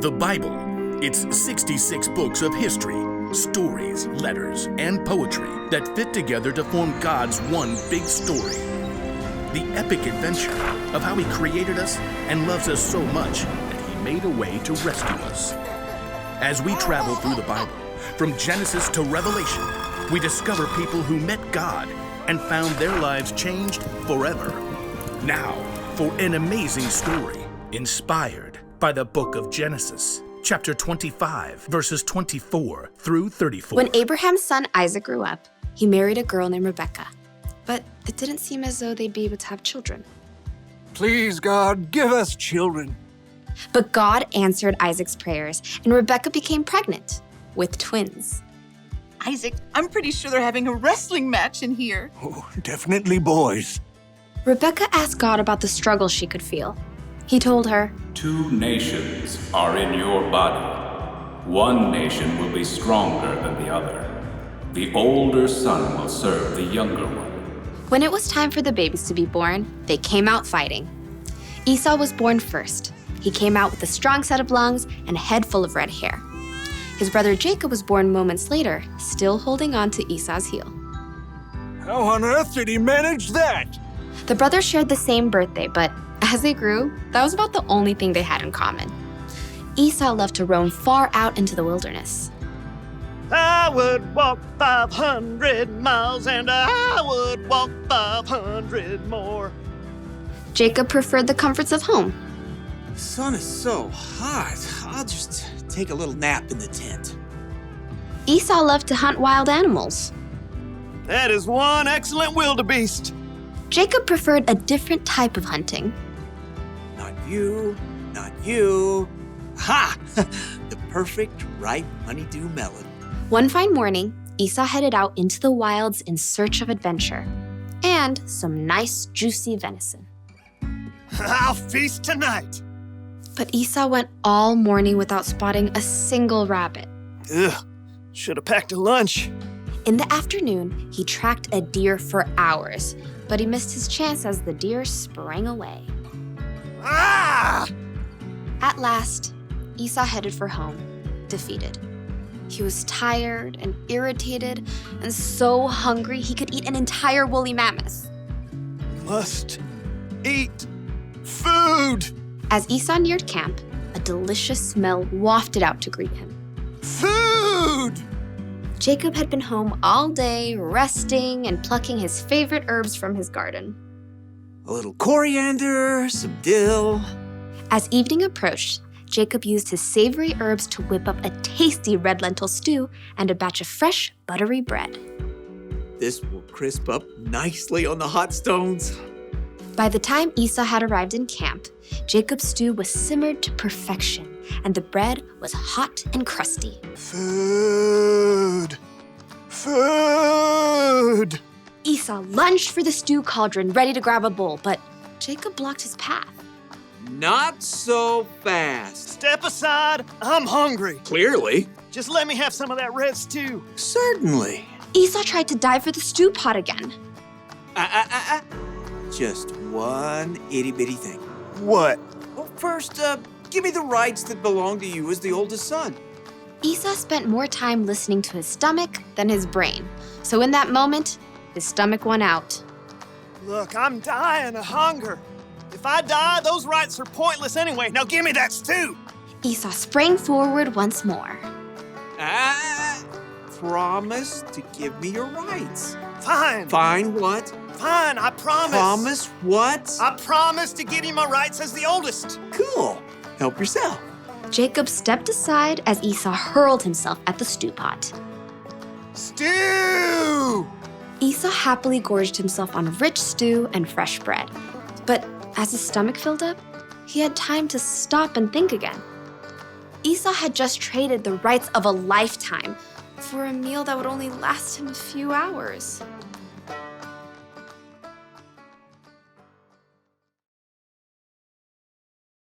The Bible. It's 66 books of history, stories, letters, and poetry that fit together to form God's one big story. The epic adventure of how He created us and loves us so much that He made a way to rescue us. As we travel through the Bible, from Genesis to Revelation, we discover people who met God and found their lives changed forever. Now, for an amazing story inspired by the book of Genesis, chapter 25, verses 24 through 34. When Abraham's son Isaac grew up, he married a girl named Rebekah. But it didn't seem as though they'd be able to have children. Please, God, give us children. But God answered Isaac's prayers, and Rebekah became pregnant with twins. Isaac, I'm pretty sure they're having a wrestling match in here. Oh, definitely boys. Rebekah asked God about the struggle she could feel. He told her, 2 nations are in your body. One nation will be stronger than the other. The older son will serve the younger one. When it was time for the babies to be born, they came out fighting. Esau was born first. He came out with a strong set of lungs and a head full of red hair. His brother Jacob was born moments later, still holding on to Esau's heel. How on earth did he manage that? The brothers shared the same birthday, but as they grew, that was about the only thing they had in common. Esau loved to roam far out into the wilderness. I would walk 500 miles and I would walk 500 more. Jacob preferred the comforts of home. The sun is so hot. I'll just take a little nap in the tent. Esau loved to hunt wild animals. That is one excellent wildebeest. Jacob preferred a different type of hunting. Not you, not you. Ha! The perfect ripe honeydew melon. One fine morning, Esau headed out into the wilds in search of adventure and some nice, juicy venison. I'll feast tonight. But Esau went all morning without spotting a single rabbit. Ugh, should have packed a lunch. In the afternoon, he tracked a deer for hours, but he missed his chance as the deer sprang away. Ah! At last, Esau headed for home, defeated. He was tired and irritated and so hungry he could eat an entire woolly mammoth. Must eat food. As Esau neared camp, a delicious smell wafted out to greet him. Food! Jacob had been home all day, resting and plucking his favorite herbs from his garden. A little coriander, some dill. As evening approached, Jacob used his savory herbs to whip up a tasty red lentil stew and a batch of fresh, buttery bread. This will crisp up nicely on the hot stones. By the time Esau had arrived in camp, Jacob's stew was simmered to perfection, and the bread was hot and crusty. Food! Food! Esau lunged for the stew cauldron, ready to grab a bowl, but Jacob blocked his path. Not so fast. Step aside, I'm hungry. Clearly. Just let me have some of that red stew. Certainly. Esau tried to dive for the stew pot again. Just one itty-bitty thing. What? Well, first, give me the rights that belong to you as the oldest son. Esau spent more time listening to his stomach than his brain. So in that moment, his stomach won out. Look, I'm dying of hunger. If I die, those rights are pointless anyway. Now give me that stew. Esau sprang forward once more. Promise to give me your rights. Fine. Fine what? Fine, I promise. Promise what? I promise to give you my rights as the oldest. Cool. Help yourself. Jacob stepped aside as Esau hurled himself at the stew pot. Stew! Esau happily gorged himself on rich stew and fresh bread. But as his stomach filled up, he had time to stop and think again. Esau had just traded the rights of a lifetime for a meal that would only last him a few hours.